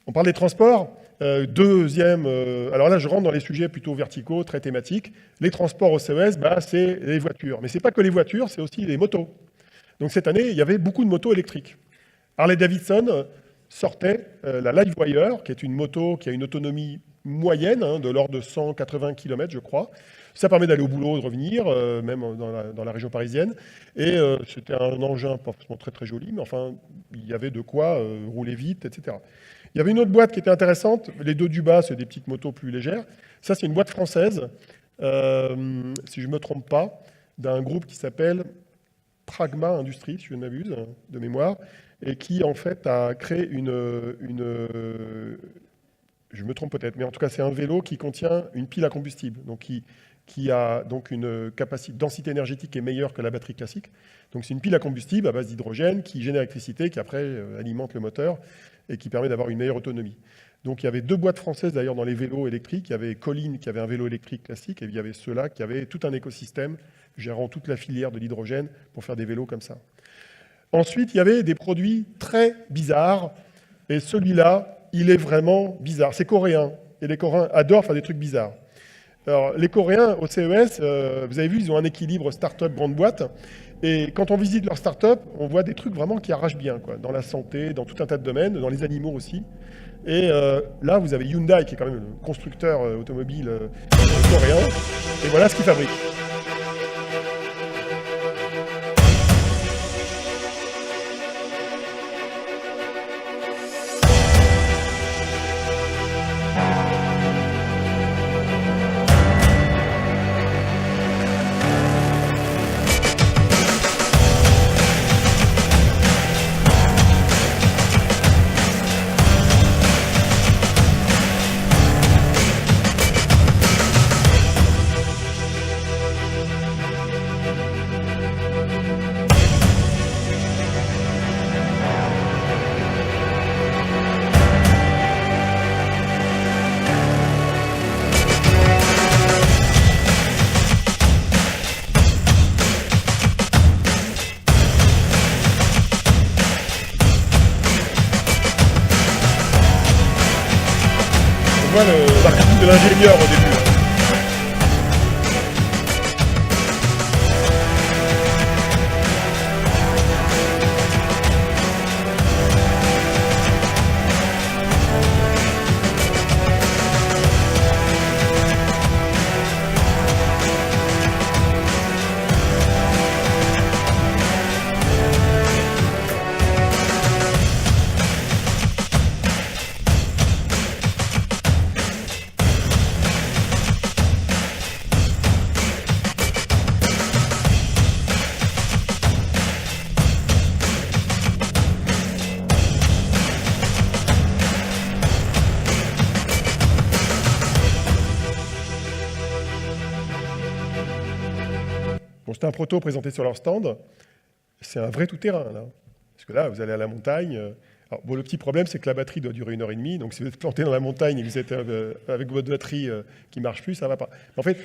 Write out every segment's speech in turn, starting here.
On parle des transports. Deuxième, alors là, je rentre dans les sujets plutôt verticaux, très thématiques. Les transports au CES, bah, c'est les voitures. Mais ce n'est pas que les voitures, c'est aussi les motos. Donc cette année, il y avait beaucoup de motos électriques. Harley-Davidson sortait la Livewire, qui est une moto qui a une autonomie moyenne, de l'ordre de 180 km, je crois. Ça permet d'aller au boulot, de revenir, même dans la région parisienne. Et c'était un engin pas forcément très très joli, mais enfin, il y avait de quoi rouler vite, etc. Il y avait une autre boîte qui était intéressante. Les deux du bas, c'est des petites motos plus légères. Ça, c'est une boîte française, si je ne me trompe pas, d'un groupe qui s'appelle Pragma Industries, si je ne m'abuse, de mémoire, et qui en fait a créé je me trompe peut-être, mais en tout cas c'est un vélo qui contient une pile à combustible, donc qui a donc une densité énergétique qui est meilleure que la batterie classique. Donc c'est une pile à combustible à base d'hydrogène qui génère l'électricité, qui après alimente le moteur et qui permet d'avoir une meilleure autonomie. Donc il y avait deux boîtes françaises d'ailleurs dans les vélos électriques. Il y avait Colline qui avait un vélo électrique classique et il y avait ceux-là qui avaient tout un écosystème gérant toute la filière de l'hydrogène pour faire des vélos comme ça. Ensuite, il y avait des produits très bizarres et celui-là, il est vraiment bizarre. C'est coréen et les Coréens adorent faire des trucs bizarres. Alors, les Coréens, au CES, vous avez vu, ils ont un équilibre start-up grande boîte. Et quand on visite leur start-up, on voit des trucs vraiment qui arrachent bien, quoi, dans la santé, dans tout un tas de domaines, dans les animaux aussi. Et là, vous avez Hyundai, qui est quand même le constructeur automobile coréen. Et voilà ce qu'ils fabriquent. On voit l'archétype de l'ingénieur au début. Bon, c'était un proto présenté sur leur stand. C'est un vrai tout-terrain, là. Parce que là, vous allez à la montagne. Alors, bon, le petit problème, c'est que la batterie doit durer 1h30. Donc, si vous êtes planté dans la montagne et que vous êtes avec votre batterie qui ne marche plus, ça ne va pas. En fait,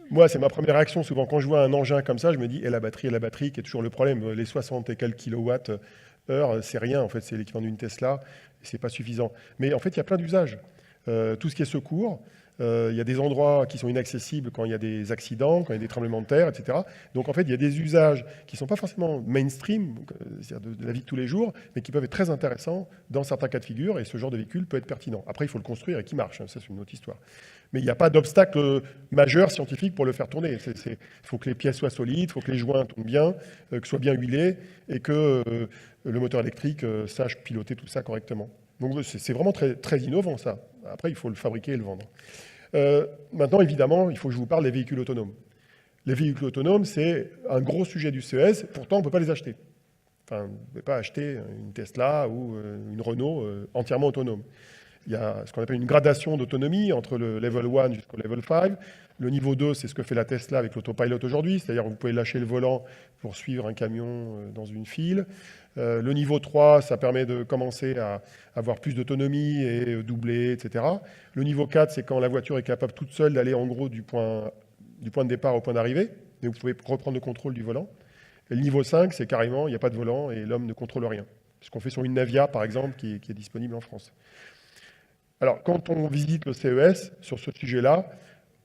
moi, c'est ma première réaction. Souvent, quand je vois un engin comme ça, je me dis, et la batterie, qui est toujours le problème. Les 60 et quelques kilowatts-heure, c'est rien. En fait, c'est l'équivalent d'une Tesla. Et ce n'est pas suffisant. Mais en fait, il y a plein d'usages. Tout ce qui est secours. Il y a des endroits qui sont inaccessibles quand il y a des accidents, quand il y a des tremblements de terre, etc. Donc en fait, il y a des usages qui ne sont pas forcément mainstream, c'est-à-dire de la vie de tous les jours, mais qui peuvent être très intéressants dans certains cas de figure, et ce genre de véhicule peut être pertinent. Après, il faut le construire et qu'il marche, ça c'est une autre histoire. Mais il n'y a pas d'obstacle majeur scientifique pour le faire tourner. Il faut que les pièces soient solides, il faut que les joints tournent bien, que ce soit bien huilé, et que le moteur électrique sache piloter tout ça correctement. Donc c'est vraiment très, très innovant ça. Après, il faut le fabriquer et le vendre. Maintenant, évidemment, il faut que je vous parle des véhicules autonomes. Les véhicules autonomes, c'est un gros sujet du CES, pourtant on ne peut pas les acheter. Enfin, vous ne pouvez pas acheter une Tesla ou une Renault entièrement autonome. Il y a ce qu'on appelle une gradation d'autonomie entre le level 1 jusqu'au level 5. Le niveau 2, c'est ce que fait la Tesla avec l'autopilot aujourd'hui, c'est-à-dire que vous pouvez lâcher le volant pour suivre un camion dans une file. Le niveau 3, ça permet de commencer à avoir plus d'autonomie et doubler, etc. Le niveau 4, c'est quand la voiture est capable toute seule d'aller en gros du point de départ au point d'arrivée, mais vous pouvez reprendre le contrôle du volant. Et le niveau 5, c'est carrément, il n'y a pas de volant et l'homme ne contrôle rien. Ce qu'on fait sur une Navia, par exemple, qui est disponible en France. Alors, quand on visite le CES sur ce sujet-là,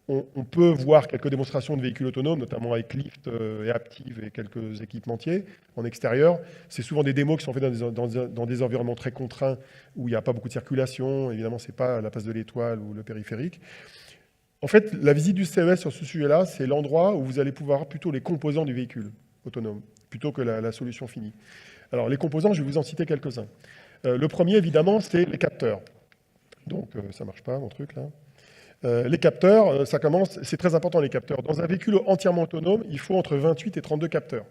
on peut voir quelques démonstrations de véhicules autonomes, notamment avec Lyft et Aptiv et quelques équipementiers en extérieur. C'est souvent des démos qui sont faites dans des environnements très contraints où il n'y a pas beaucoup de circulation. Évidemment, ce n'est pas la place de l'Étoile ou le périphérique. En fait, la visite du CES sur ce sujet-là, c'est l'endroit où vous allez pouvoir voir plutôt les composants du véhicule autonome, plutôt que la solution finie. Alors, les composants, je vais vous en citer quelques-uns. Le premier, évidemment, c'est les capteurs. Donc, ça ne marche pas, mon truc, là. Les capteurs, ça commence, c'est très important, les capteurs. Dans un véhicule entièrement autonome, il faut entre 28 et 32 capteurs.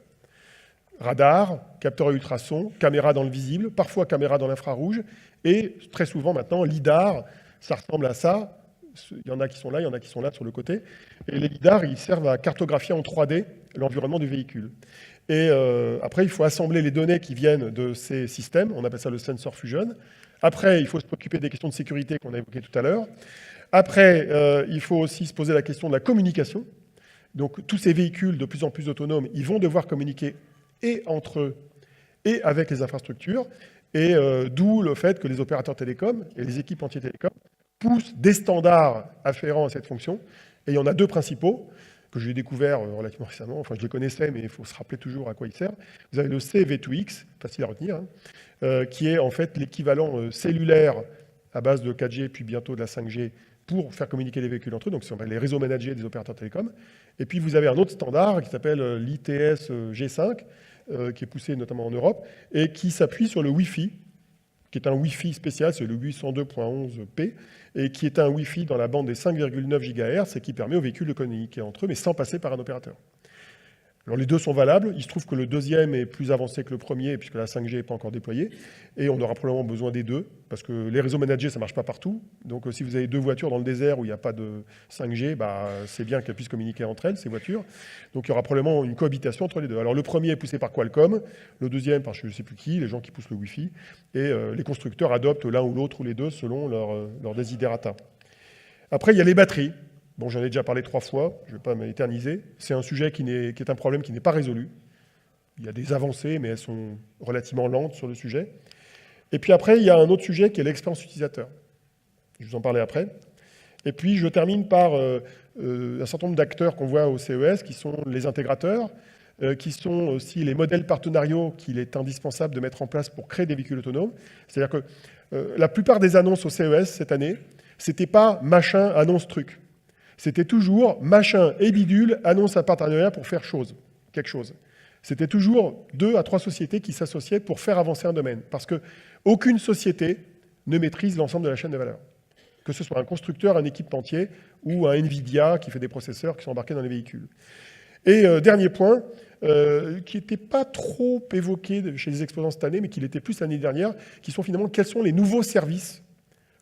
Radar, capteur à ultrasons, caméra dans le visible, parfois caméra dans l'infrarouge, et très souvent maintenant, lidar, ça ressemble à ça. Il y en a qui sont là, il y en a qui sont là sur le côté. Et les lidars, ils servent à cartographier en 3D l'environnement du véhicule. Et après, il faut assembler les données qui viennent de ces systèmes, on appelle ça le sensor fusion. Après, il faut se préoccuper des questions de sécurité qu'on a évoquées tout à l'heure. Après, il faut aussi se poser la question de la communication. Donc, tous ces véhicules de plus en plus autonomes, ils vont devoir communiquer et entre eux et avec les infrastructures. Et d'où le fait que les opérateurs télécoms et les équipementiers télécoms poussent des standards afférents à cette fonction. Et il y en a deux principaux que j'ai découverts relativement récemment. Enfin, je les connaissais, mais il faut se rappeler toujours à quoi ils servent. Vous avez le CV2X, facile à retenir, hein, qui est en fait l'équivalent cellulaire à base de 4G, puis bientôt de la 5G, pour faire communiquer les véhicules entre eux, donc ce sont les réseaux managés des opérateurs télécoms. Et puis vous avez un autre standard qui s'appelle l'ITS G5, qui est poussé notamment en Europe, et qui s'appuie sur le Wi-Fi, qui est un Wi-Fi spécial, c'est le 802.11p, et qui est un Wi-Fi dans la bande des 5,9 GHz, et qui permet aux véhicules de communiquer entre eux, mais sans passer par un opérateur. Alors les deux sont valables, il se trouve que le deuxième est plus avancé que le premier, puisque la 5G n'est pas encore déployée, et on aura probablement besoin des deux, parce que les réseaux managés, ça ne marche pas partout, donc si vous avez deux voitures dans le désert où il n'y a pas de 5G, c'est bien qu'elles puissent communiquer entre elles, ces voitures, donc il y aura probablement une cohabitation entre les deux. Alors le premier est poussé par Qualcomm, le deuxième par je ne sais plus qui, les gens qui poussent le Wi-Fi, et les constructeurs adoptent l'un ou l'autre ou les deux selon leur desiderata. Après, il y a les batteries. Bon, j'en ai déjà parlé 3 fois, je ne vais pas m'éterniser. C'est un sujet qui est un problème qui n'est pas résolu. Il y a des avancées, mais elles sont relativement lentes sur le sujet. Et puis après, il y a un autre sujet qui est l'expérience utilisateur. Je vais vous en parler après. Et puis, je termine par un certain nombre d'acteurs qu'on voit au CES, qui sont les intégrateurs, qui sont aussi les modèles partenariaux qu'il est indispensable de mettre en place pour créer des véhicules autonomes. C'est-à-dire que la plupart des annonces au CES cette année, c'était pas machin annonce truc. C'était toujours machin et bidule annonce un partenariat pour faire quelque chose. C'était toujours 2 à 3 sociétés qui s'associaient pour faire avancer un domaine. Parce qu'aucune société ne maîtrise l'ensemble de la chaîne de valeur. Que ce soit un constructeur, un équipementier ou un NVIDIA qui fait des processeurs qui sont embarqués dans les véhicules. Et dernier point, qui n'était pas trop évoqué chez les exposants cette année, mais qui l'était plus l'année dernière, qui sont finalement quels sont les nouveaux services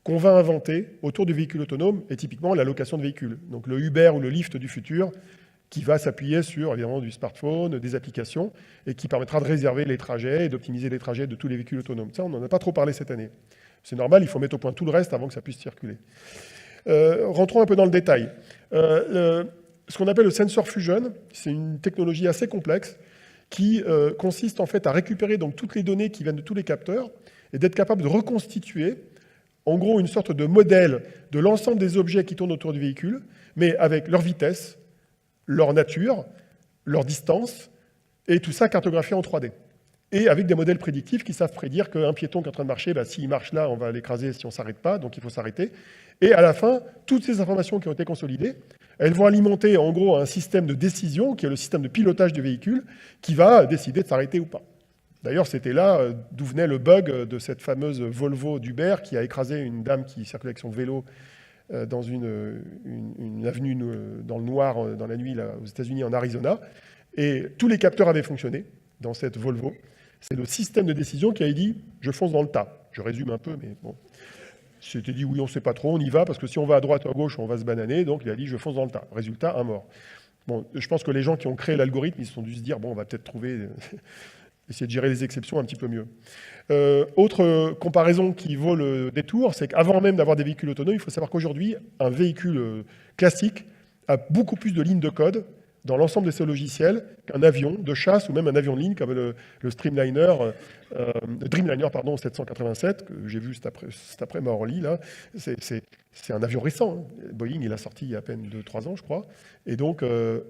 qu'on va inventer autour du véhicule autonome, et typiquement la location de véhicules. Donc le Uber ou le Lyft du futur, qui va s'appuyer sur évidemment du smartphone, des applications, et qui permettra de réserver les trajets et d'optimiser les trajets de tous les véhicules autonomes. Ça, on n'en a pas trop parlé cette année. C'est normal, il faut mettre au point tout le reste avant que ça puisse circuler. Rentrons un peu dans le détail. Ce qu'on appelle le sensor fusion, c'est une technologie assez complexe qui consiste en fait à récupérer donc toutes les données qui viennent de tous les capteurs et d'être capable de reconstituer en gros une sorte de modèle de l'ensemble des objets qui tournent autour du véhicule, mais avec leur vitesse, leur nature, leur distance, et tout ça cartographié en 3D. Et avec des modèles prédictifs qui savent prédire qu'un piéton qui est en train de marcher, s'il marche là, on va l'écraser si on ne s'arrête pas, donc il faut s'arrêter. Et à la fin, toutes ces informations qui ont été consolidées, elles vont alimenter en gros un système de décision, qui est le système de pilotage du véhicule, qui va décider de s'arrêter ou pas. D'ailleurs, c'était là d'où venait le bug de cette fameuse Volvo d'Uber qui a écrasé une dame qui circulait avec son vélo dans une avenue dans le noir, dans la nuit, là, aux États-Unis, en Arizona. Et tous les capteurs avaient fonctionné dans cette Volvo. C'est le système de décision qui a dit « je fonce dans le tas ». Je résume un peu, mais bon. C'était dit « oui, on ne sait pas trop, on y va, parce que si on va à droite ou à gauche, on va se bananer ». Donc il a dit « je fonce dans le tas ». Résultat, un mort. Bon, je pense que les gens qui ont créé l'algorithme, ils se sont dû se dire « bon, on va peut-être trouver… » essayer de gérer les exceptions un petit peu mieux. Autre comparaison qui vaut le détour, c'est qu'avant même d'avoir des véhicules autonomes, il faut savoir qu'aujourd'hui, un véhicule classique a beaucoup plus de lignes de code dans l'ensemble de ces logiciels qu'un avion de chasse ou même un avion de ligne comme le Dreamliner 787, que j'ai vu cet après à Orly, là. C'est un avion récent. Hein. Boeing, il a sorti il y a à peine 2-3 ans, je crois. Et donc,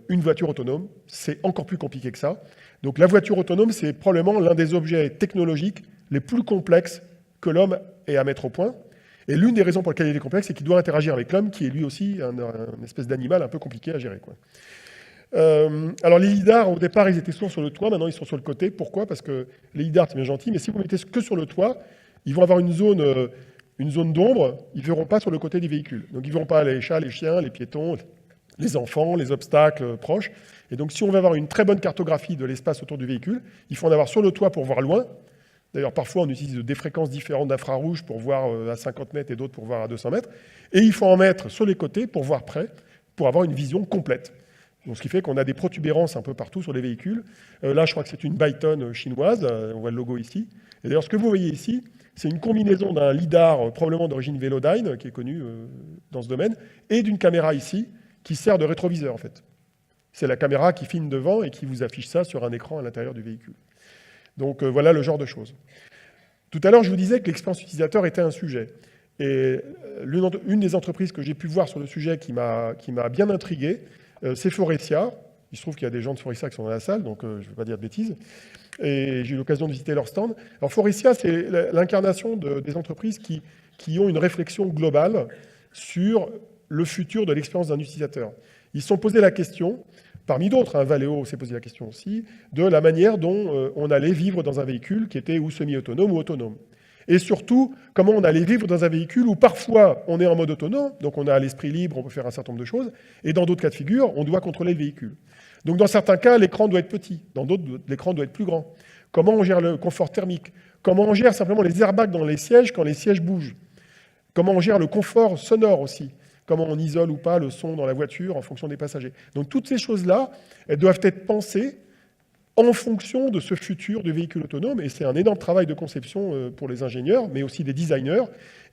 une voiture autonome, c'est encore plus compliqué que ça. Donc, la voiture autonome, c'est probablement l'un des objets technologiques les plus complexes que l'homme ait à mettre au point. Et l'une des raisons pour lesquelles il est complexe, c'est qu'il doit interagir avec l'homme, qui est lui aussi un espèce d'animal un peu compliqué à gérer, quoi. Alors les lidars, au départ, ils étaient souvent sur le toit, maintenant ils sont sur le côté. Pourquoi? Parce que les lidars, c'est bien gentil, mais si vous mettez que sur le toit, ils vont avoir une zone d'ombre, ils ne verront pas sur le côté des véhicules. Donc ils ne verront pas les chats, les chiens, les piétons, les enfants, les obstacles proches. Et donc si on veut avoir une très bonne cartographie de l'espace autour du véhicule, il faut en avoir sur le toit pour voir loin. D'ailleurs, parfois, on utilise des fréquences différentes d'infrarouge pour voir à 50 mètres et d'autres pour voir à 200 mètres. Et il faut en mettre sur les côtés pour voir près, pour avoir une vision complète. Donc, ce qui fait qu'on a des protubérances un peu partout sur les véhicules. Là, je crois que c'est une Byton chinoise. On voit le logo ici. Et d'ailleurs, ce que vous voyez ici, c'est une combinaison d'un lidar probablement d'origine Velodyne, qui est connu dans ce domaine, et d'une caméra ici, qui sert de rétroviseur, en fait. C'est la caméra qui filme devant et qui vous affiche ça sur un écran à l'intérieur du véhicule. Donc, voilà le genre de choses. Tout à l'heure, je vous disais que l'expérience utilisateur était un sujet. Et une des entreprises que j'ai pu voir sur le sujet qui m'a bien intrigué, c'est Faurecia. Il se trouve qu'il y a des gens de Faurecia qui sont dans la salle, donc je ne vais pas dire de bêtises. Et j'ai eu l'occasion de visiter leur stand. Alors Faurecia, c'est l'incarnation des entreprises qui ont une réflexion globale sur le futur de l'expérience d'un utilisateur. Ils se sont posé la question, parmi d'autres, Valeo s'est posé la question aussi, de la manière dont on allait vivre dans un véhicule qui était ou semi-autonome ou autonome. Et surtout, comment on allait vivre dans un véhicule où parfois on est en mode autonome, donc on a l'esprit libre, on peut faire un certain nombre de choses, et dans d'autres cas de figure, on doit contrôler le véhicule. Donc dans certains cas, l'écran doit être petit, dans d'autres, l'écran doit être plus grand. Comment on gère le confort thermique? Comment on gère simplement les airbags dans les sièges quand les sièges bougent? Comment on gère le confort sonore aussi? Comment on isole ou pas le son dans la voiture en fonction des passagers? Donc toutes ces choses-là, elles doivent être pensées en fonction de ce futur du véhicule autonome, et c'est un énorme travail de conception pour les ingénieurs, mais aussi des designers.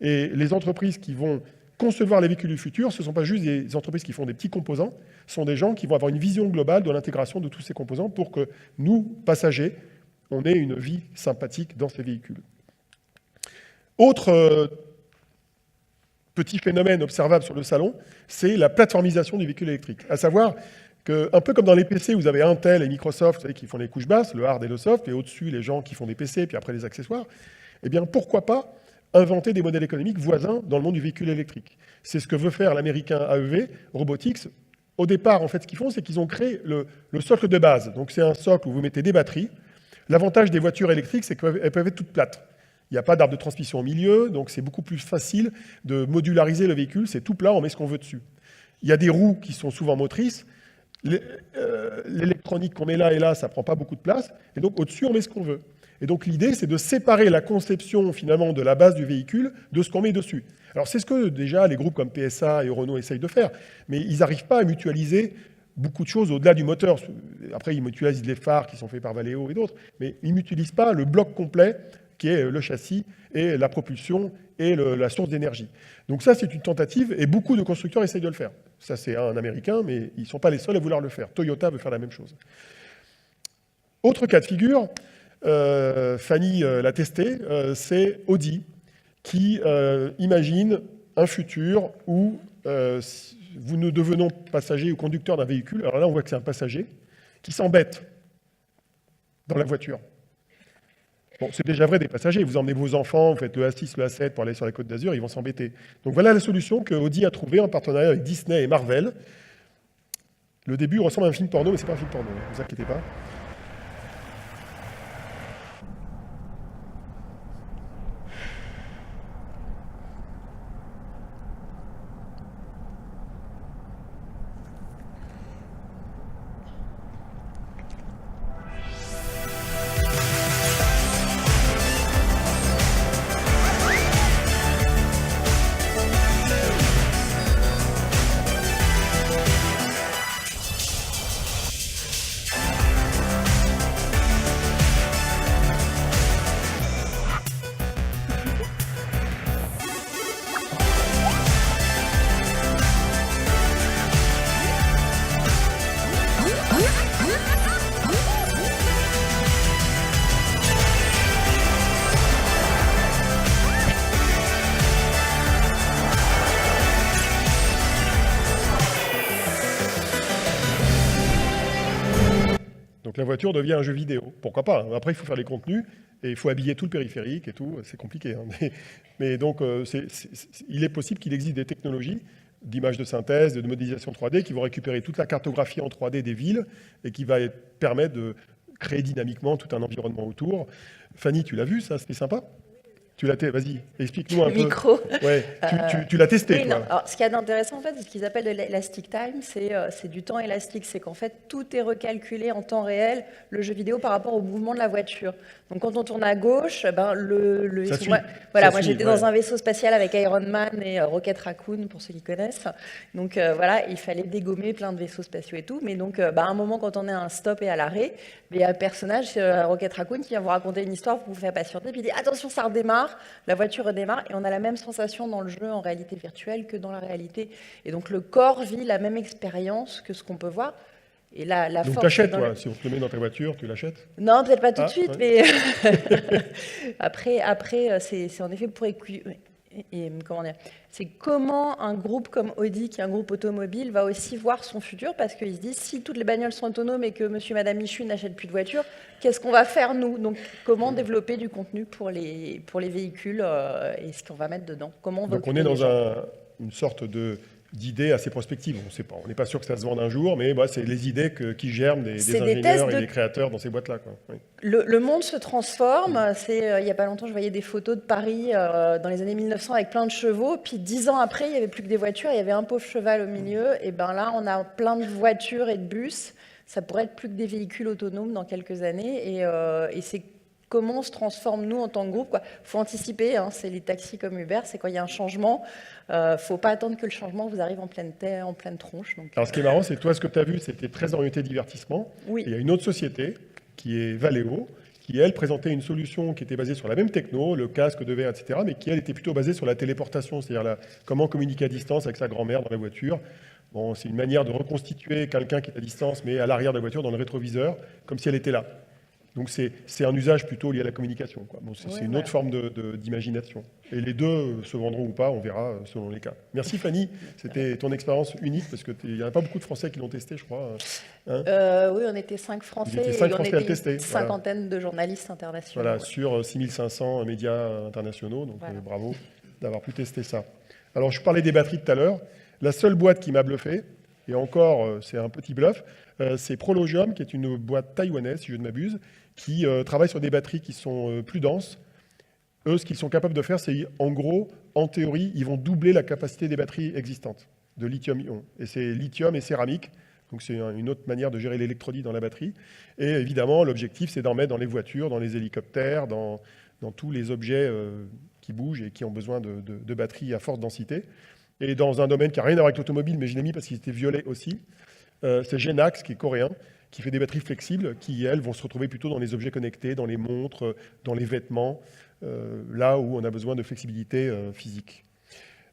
Et les entreprises qui vont concevoir les véhicules du futur, ce ne sont pas juste des entreprises qui font des petits composants, ce sont des gens qui vont avoir une vision globale de l'intégration de tous ces composants pour que nous, passagers, on ait une vie sympathique dans ces véhicules. Autre petit phénomène observable sur le salon, c'est la plateformisation du véhicule électrique, à savoir un peu comme dans les PC, vous avez Intel et Microsoft, vous savez, qui font les couches basses, le hard et le soft, et au-dessus, les gens qui font des PC, puis après les accessoires. Eh bien, pourquoi pas inventer des modèles économiques voisins dans le monde du véhicule électrique? C'est ce que veut faire l'américain AEV, Robotics. Au départ, en fait, ce qu'ils font, c'est qu'ils ont créé le socle de base. Donc, c'est un socle où vous mettez des batteries. L'avantage des voitures électriques, c'est qu'elles peuvent être toutes plates. Il n'y a pas d'arbre de transmission au milieu, donc c'est beaucoup plus facile de modulariser le véhicule. C'est tout plat, on met ce qu'on veut dessus. Il y a des roues qui sont souvent motrices. L'électronique qu'on met là et là, ça ne prend pas beaucoup de place. Et donc, au-dessus, on met ce qu'on veut. Et donc, l'idée, c'est de séparer la conception, finalement, de la base du véhicule de ce qu'on met dessus. Alors, c'est ce que, déjà, les groupes comme PSA et Renault essayent de faire. Mais ils n'arrivent pas à mutualiser beaucoup de choses au-delà du moteur. Après, ils mutualisent les phares qui sont faits par Valeo et d'autres. Mais ils ne mutualisent pas le bloc complet, qui est le châssis et la propulsion et la source d'énergie. Donc ça, c'est une tentative, et beaucoup de constructeurs essayent de le faire. Ça, c'est un Américain, mais ils ne sont pas les seuls à vouloir le faire. Toyota veut faire la même chose. Autre cas de figure, Fanny l'a testé, c'est Audi, qui imagine un futur où vous ne devenons passager ou conducteur d'un véhicule. Alors là, on voit que c'est un passager qui s'embête dans la voiture. Bon, c'est déjà vrai des passagers. Vous emmenez vos enfants, vous faites le A6, le A7 pour aller sur la Côte d'Azur, ils vont s'embêter. Donc voilà la solution que Audi a trouvée en partenariat avec Disney et Marvel. Le début ressemble à un film porno, mais c'est pas un film porno, ne vous inquiétez pas. Donc la voiture devient un jeu vidéo. Pourquoi pas, hein. Après, il faut faire les contenus, et il faut habiller tout le périphérique et tout, c'est compliqué, hein. Mais donc, il est possible qu'il existe des technologies d'image de synthèse, de modélisation 3D, qui vont récupérer toute la cartographie en 3D des villes, et qui va permettre de créer dynamiquement tout un environnement autour. Fanny, tu l'as vu, ça, c'était sympa? Tu l'as vas-y, explique-nous un peu. Micro. Ouais, tu l'as testé, Oui, toi. non. Alors, ce qu'il y a d'intéressant, en fait, c'est ce qu'ils appellent de l'elastic time, c'est du temps élastique. C'est qu'en fait, tout est recalculé en temps réel, le jeu vidéo, par rapport au mouvement de la voiture. Donc, quand on tourne à gauche, ben, Ça suit. Voilà, Ça moi, suit, j'étais dans un vaisseau spatial avec Iron Man et Rocket Raccoon, pour ceux qui connaissent. Donc, voilà, il fallait dégommer plein de vaisseaux spatiaux et tout. Mais donc, à un moment, quand on est à un stop et à l'arrêt, il y a un personnage, Rocket Raccoon, qui vient vous raconter une histoire pour vous faire patienter. Puis il dit, attention, ça redémarre. La voiture redémarre et on a la même sensation dans le jeu en réalité virtuelle que dans la réalité. Et donc le corps vit la même expérience que ce qu'on peut voir. Et la Donc force t'achètes, dans toi, si on te le met dans ta voiture, tu l'achètes? Non, peut-être pas tout de Ah, suite, ouais. mais après c'est en effet pour comment dire, c'est comment un groupe comme Audi, qui est un groupe automobile, va aussi voir son futur, parce qu'ils se disent, si toutes les bagnoles sont autonomes et que monsieur et madame Michu n'achètent plus de voitures, qu'est-ce qu'on va faire, nous? Donc, comment développer du contenu pour les véhicules et ce qu'on va mettre dedans? Comment on va Donc on occuper est les dans gens? une sorte d'idée assez prospective. On sait pas, on n'est pas sûr que ça se vende un jour, mais bah, c'est les idées qui germent des C'est des ingénieurs tests et de des créateurs dans ces boîtes-là, quoi. Oui. Le monde se transforme. Il n'y a pas longtemps, je voyais des photos de Paris dans les années 1900 avec plein de chevaux. Puis 10 ans après, il n'y avait plus que des voitures, il y avait un pauvre cheval au milieu. Et ben là, on a plein de voitures et de bus. Ça pourrait être plus que des véhicules autonomes dans quelques années. Et c'est comment on se transforme, nous, en tant que groupe, quoi. Faut anticiper, hein, c'est les taxis comme Uber, c'est quand il y a un changement. Faut pas attendre que le changement vous arrive en pleine terre, en pleine tronche. Donc, Alors ce qui est marrant, c'est que toi, ce que tu as vu, c'était très orienté divertissement. oui. Et il y a une autre société, qui est Valeo, qui, elle, présentait une solution qui était basée sur la même techno, le casque de verre, etc., mais qui, elle, était plutôt basée sur la téléportation, c'est-à-dire comment communiquer à distance avec sa grand-mère dans la voiture. Bon, c'est une manière de reconstituer quelqu'un qui est à distance, mais à l'arrière de la voiture, dans le rétroviseur, comme si elle était là. Donc c'est un usage plutôt lié à la communication, quoi. Bon, c'est une autre forme d'imagination. Et les deux se vendront ou pas, on verra selon les cas. Merci Fanny, c'était ton expérience unique, parce qu'il n'y en a pas beaucoup de Français qui l'ont testé, je crois. Hein. Oui, on était 5 Français, était 5 et on Français à le était tester, une cinquantaine de journalistes internationaux. Voilà, sur 6500 médias internationaux, donc Voilà. bravo d'avoir pu tester ça. Alors je parlais des batteries tout à l'heure. La seule boîte qui m'a bluffé, et encore c'est un petit bluff, c'est Prologium, qui est une boîte taïwanaise, si je ne m'abuse, qui travaille sur des batteries qui sont plus denses. Eux, ce qu'ils sont capables de faire, c'est, en gros, en théorie, ils vont doubler la capacité des batteries existantes de lithium-ion. Et c'est lithium et céramique, donc c'est une autre manière de gérer l'électrolyte dans la batterie. Et évidemment, l'objectif, c'est d'en mettre dans les voitures, dans les hélicoptères, dans tous les objets qui bougent et qui ont besoin de batteries à forte densité. Et dans un domaine qui n'a rien à voir avec l'automobile, mais je l'ai mis parce qu'il était violet aussi, c'est Genax, qui est coréen, qui fait des batteries flexibles qui, elles, vont se retrouver plutôt dans les objets connectés, dans les montres, dans les vêtements, là où on a besoin de flexibilité physique.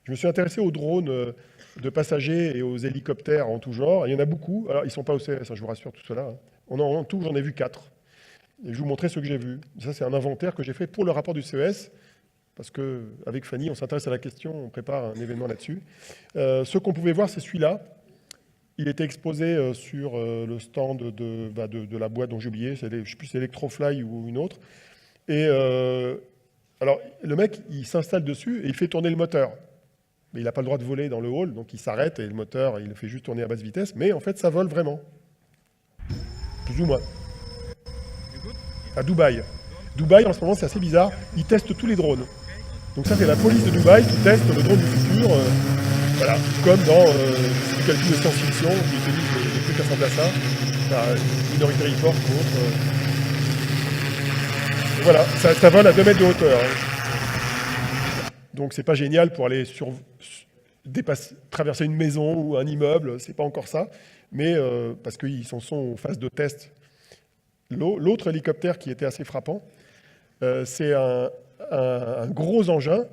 Je me suis intéressé aux drones de passagers et aux hélicoptères en tout genre. Il y en a beaucoup. Alors, ils ne sont pas au CES, je vous rassure, tout cela. En tout, j'en ai vu 4. Et je vais vous montrer ce que j'ai vu. Ça, c'est un inventaire que j'ai fait pour le rapport du CES, parce qu'avec Fanny, on s'intéresse à la question, on prépare un événement là-dessus. Ce qu'on pouvait voir, c'est celui-là. Il était exposé sur le stand de la boîte dont j'ai oublié, je ne sais plus si c'est Electrofly ou une autre. Et alors, le mec, il s'installe dessus et il fait tourner le moteur. Mais il n'a pas le droit de voler dans le hall, donc il s'arrête et le moteur, il le fait juste tourner à basse vitesse. Mais en fait, ça vole vraiment. Plus ou moins. À Dubaï. Dubaï, en ce moment, c'est assez bizarre. Ils testent tous les drones. Donc ça, c'est la police de Dubaï qui teste le drone du futur. Voilà, comme dans quel film de science-fiction, qui utilisent des trucs à ressembler à ça. Minority Report, voilà, ça vole à 2 mètres de hauteur. Hein. Donc c'est pas génial pour aller traverser une maison ou un immeuble, c'est pas encore ça, mais parce qu'ils sont en phase de test. L'autre hélicoptère qui était assez frappant, c'est un gros engin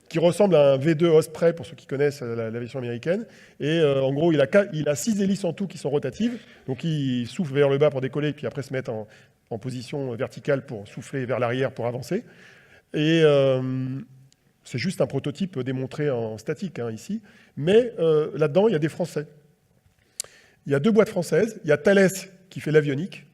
qui ressemble à un V2 Osprey, pour ceux qui connaissent la version américaine. Et en gros, il a 6 hélices en tout qui sont rotatives. Donc il souffle vers le bas pour décoller, puis après se mettre en position verticale pour souffler vers l'arrière pour avancer. Et c'est juste un prototype démontré en statique, hein, ici. Mais là-dedans, il y a des Français. Il y a 2 boîtes françaises. Il y a Thales qui fait l'avionique.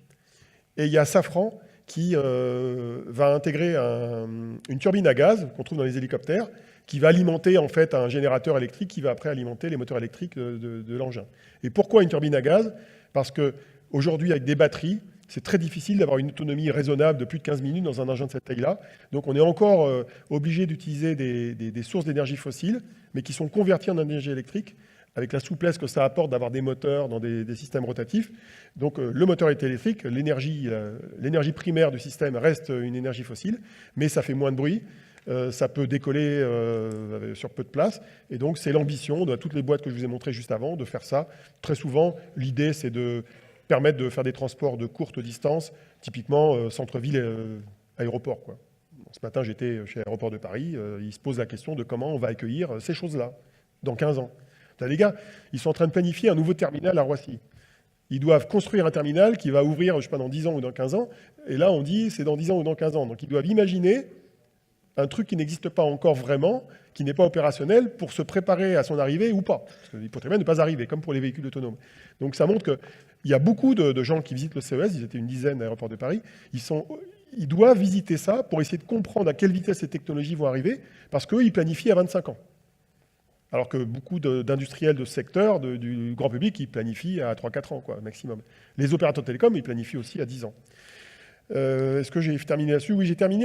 Et il y a Safran qui va intégrer une turbine à gaz qu'on trouve dans les hélicoptères, qui va alimenter en fait un générateur électrique qui va après alimenter les moteurs électriques de l'engin. Et pourquoi une turbine à gaz? Parce qu'aujourd'hui, avec des batteries, c'est très difficile d'avoir une autonomie raisonnable de plus de 15 minutes dans un engin de cette taille-là. Donc on est encore obligé d'utiliser des sources d'énergie fossile, mais qui sont converties en énergie électrique, avec la souplesse que ça apporte d'avoir des moteurs dans des systèmes rotatifs. Donc le moteur est électrique, l'énergie primaire du système reste une énergie fossile, mais ça fait moins de bruit, ça peut décoller sur peu de place, et donc c'est l'ambition de toutes les boîtes que je vous ai montrées juste avant, de faire ça. Très souvent, l'idée c'est de permettre de faire des transports de courte distance, typiquement centre-ville, aéroport, quoi. Ce matin, j'étais chez l'aéroport de Paris, ils se posent la question de comment on va accueillir ces choses-là dans 15 ans. Les gars, ils sont en train de planifier un nouveau terminal à Roissy. Ils doivent construire un terminal qui va ouvrir, je ne sais pas, dans 10 ans ou dans 15 ans. Et là, on dit c'est dans 10 ans ou dans 15 ans. Donc, ils doivent imaginer un truc qui n'existe pas encore vraiment, qui n'est pas opérationnel, pour se préparer à son arrivée ou pas. Parce qu'il peut très bien ne pas arriver, comme pour les véhicules autonomes. Donc, ça montre qu'il y a beaucoup de gens qui visitent le CES, ils étaient une dizaine à l'aéroport de Paris, ils doivent visiter ça pour essayer de comprendre à quelle vitesse ces technologies vont arriver, parce qu'eux, ils planifient à 25 ans. Alors que beaucoup d'industriels de ce secteur, du grand public, ils planifient à 3-4 ans, quoi, maximum. Les opérateurs de télécom, ils planifient aussi à 10 ans. Est-ce que j'ai terminé là-dessus? Oui, j'ai terminé.